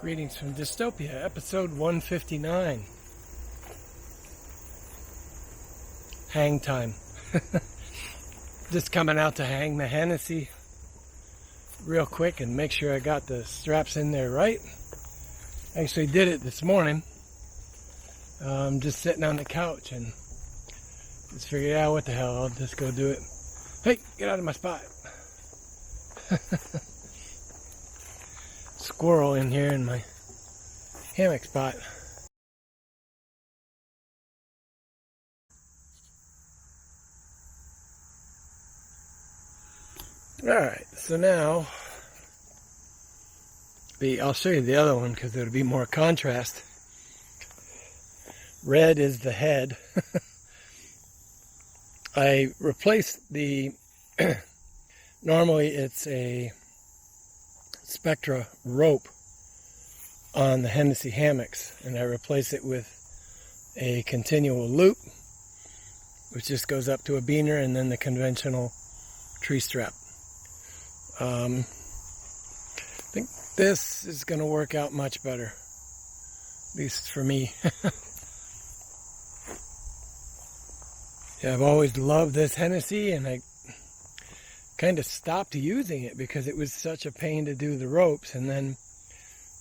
Greetings from Dystopia, episode 159. Hangtime. Just coming out to hang the Hennessy real quick and make sure I got the straps in there right. Actually did it this morning. Just sitting on the couch and just figured out what the hell, I'll just go do it. Hey, get out of my spot. Squirrel in here in my hammock spot. Alright, so now I'll show you the other one because it'll be more contrast. Red is the head. I replaced the normally it's a Spectra rope on the Hennessy hammocks, and I replace it with a continual loop, which just goes up to a beaner, and then the conventional tree strap. I think this is going to work out much better, at least for me. Yeah, I've always loved this Hennessy, and I kind of stopped using it because it was such a pain to do the ropes. And then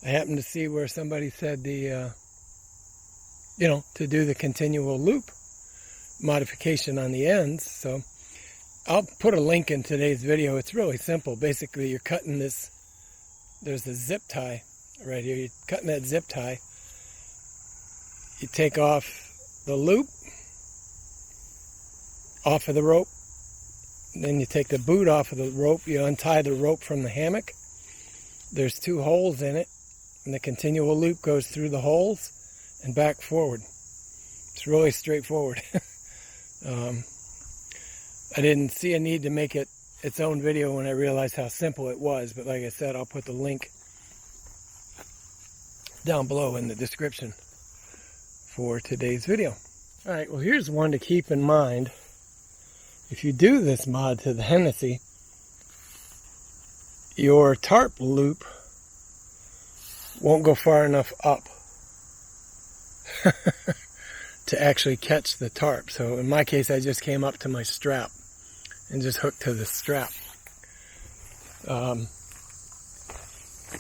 I happened to see where somebody said to do the continual loop modification on the ends. So I'll put a link in today's video. It's really simple. Basically, you're cutting this. There's a zip tie right here. You're cutting that zip tie. You take off the loop off of the rope. Then you take the boot off of the rope, you untie the rope from the hammock. There's 2 holes in it, and the continual loop goes through the holes and back forward. It's really straightforward. I didn't see a need to make it its own video when I realized how simple it was, but like I said, I'll put the link down below in the description for today's video. Alright, well here's one to keep in mind. If you do this mod to the Hennessy, your tarp loop won't go far enough up to actually catch the tarp. So in my case, I just came up to my strap and just hooked to the strap.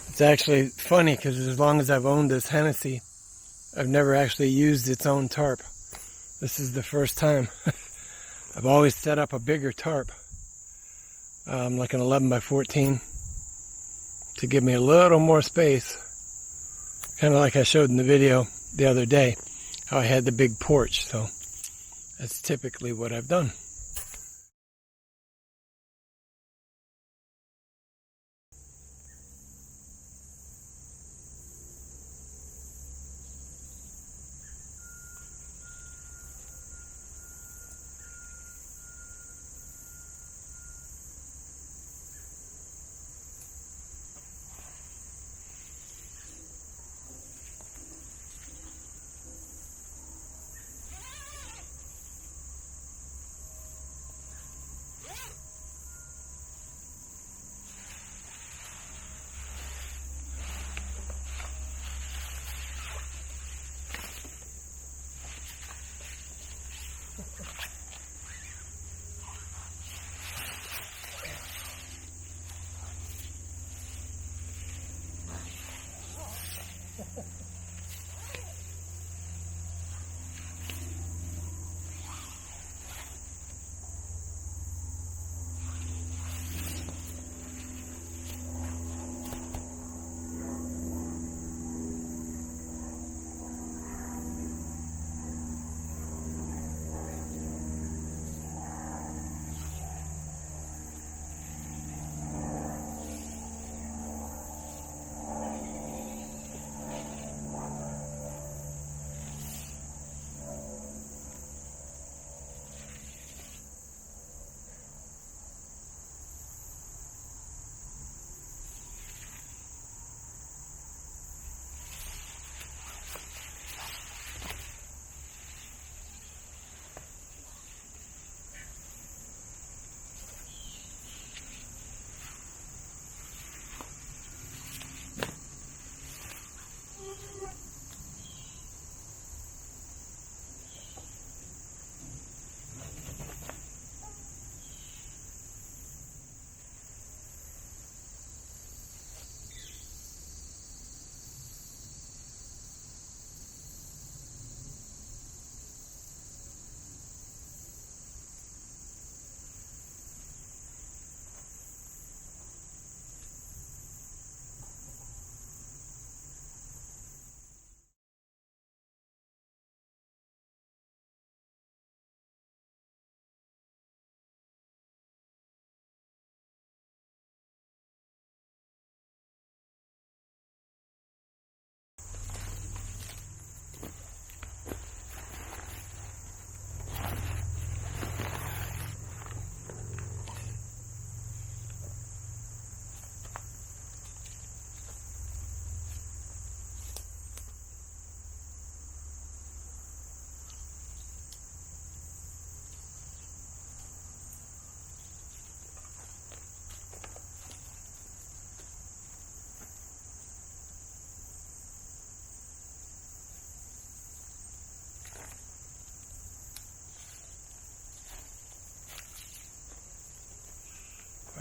It's actually funny because as long as I've owned this Hennessy, I've never actually used its own tarp. This is the first time. I've always set up a bigger tarp, like an 11 by 14, to give me a little more space. Kind of like I showed in the video the other day, how I had the big porch. So that's typically what I've done.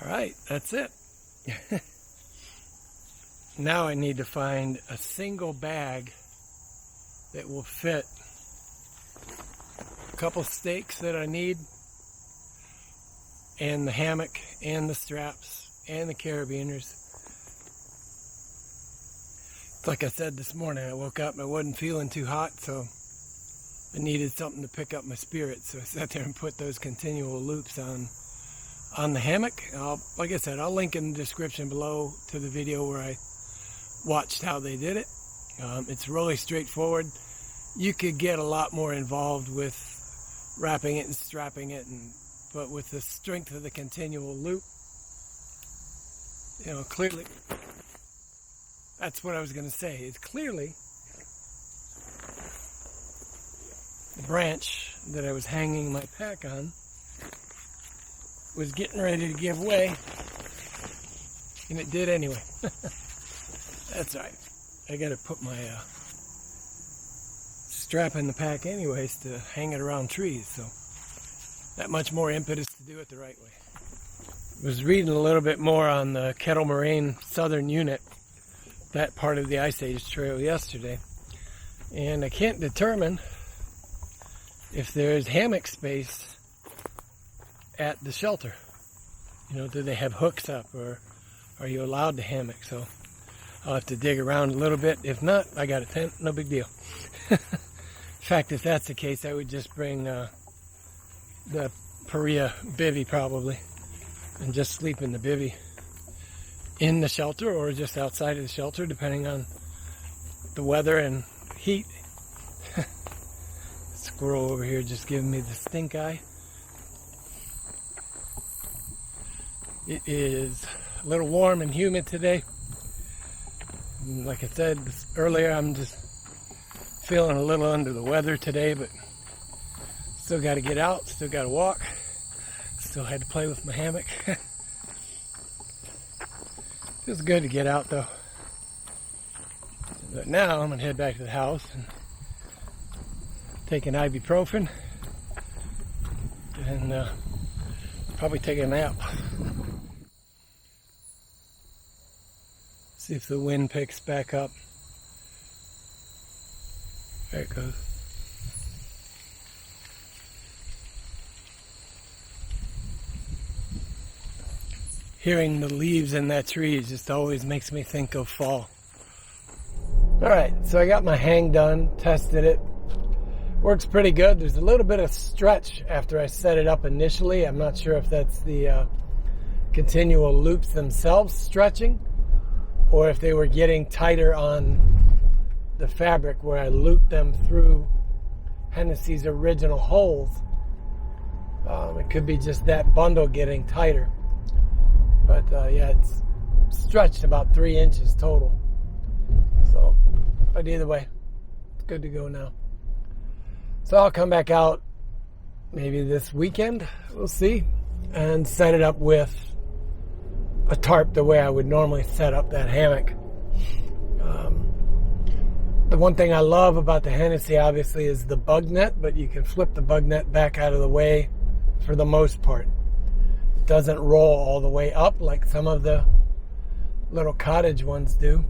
All right, that's it. Now I need to find a single bag that will fit a couple stakes that I need, and the hammock, and the straps, and the carabiners. Like I said this morning, I woke up and I wasn't feeling too hot, so I needed something to pick up my spirit. So I sat there and put those continual loops on the hammock. Like I said, I'll link in the description below to the video where I watched how they did it. It's really straightforward. You could get a lot more involved with wrapping it and strapping it, but with the strength of the continual loop, clearly, that's what I was going to say. It's clearly the branch that I was hanging my pack on was getting ready to give way, and it did anyway. That's all right. I got to put my strap in the pack anyways to hang it around trees, so that much more impetus to do it the right way. I was reading a little bit more on the Kettle Moraine Southern Unit, that part of the Ice Age Trail yesterday, and I can't determine if there's hammock space at the shelter. Do they have hooks up, or are you allowed to hammock? So I'll have to dig around a little bit. If not, I got a tent, no big deal. In fact, if that's the case, I would just bring the Paria bivvy probably, and just sleep in the bivvy in the shelter or just outside of the shelter, depending on the weather and heat. Squirrel over here just giving me the stink eye. It is a little warm and humid today. Like I said earlier, I'm just feeling a little under the weather today, but still got to get out, still got to walk, still had to play with my hammock. Feels good to get out though. But now I'm going to head back to the house and take an ibuprofen and probably take a nap. See if the wind picks back up. There it goes. Hearing the leaves in that tree just always makes me think of fall. Alright, so I got my hang done, tested it. Works pretty good. There's a little bit of stretch after I set it up initially. I'm not sure if that's the continual loops themselves stretching, or if they were getting tighter on the fabric where I looped them through Hennessy's original holes. It could be just that bundle getting tighter. But yeah, it's stretched about 3 inches total. So, but either way, it's good to go now. So I'll come back out maybe this weekend, we'll see, and set it up with a tarp the way I would normally set up that hammock. The one thing I love about the Hennessy obviously is the bug net, but you can flip the bug net back out of the way for the most part. It doesn't roll all the way up like some of the little cottage ones do.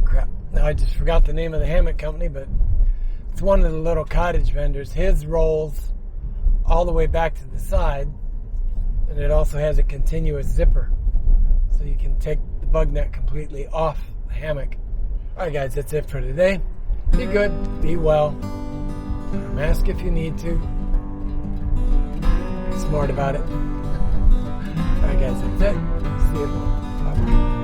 Crap, now I just forgot the name of the hammock company, but it's one of the little cottage vendors. His rolls all the way back to the side, and it also has a continuous zipper, so you can take the bug net completely off the hammock. Alright guys, that's it for today. Be good, be well, wear a mask if you need to, be smart about it. Alright guys, that's it. See you. Bye.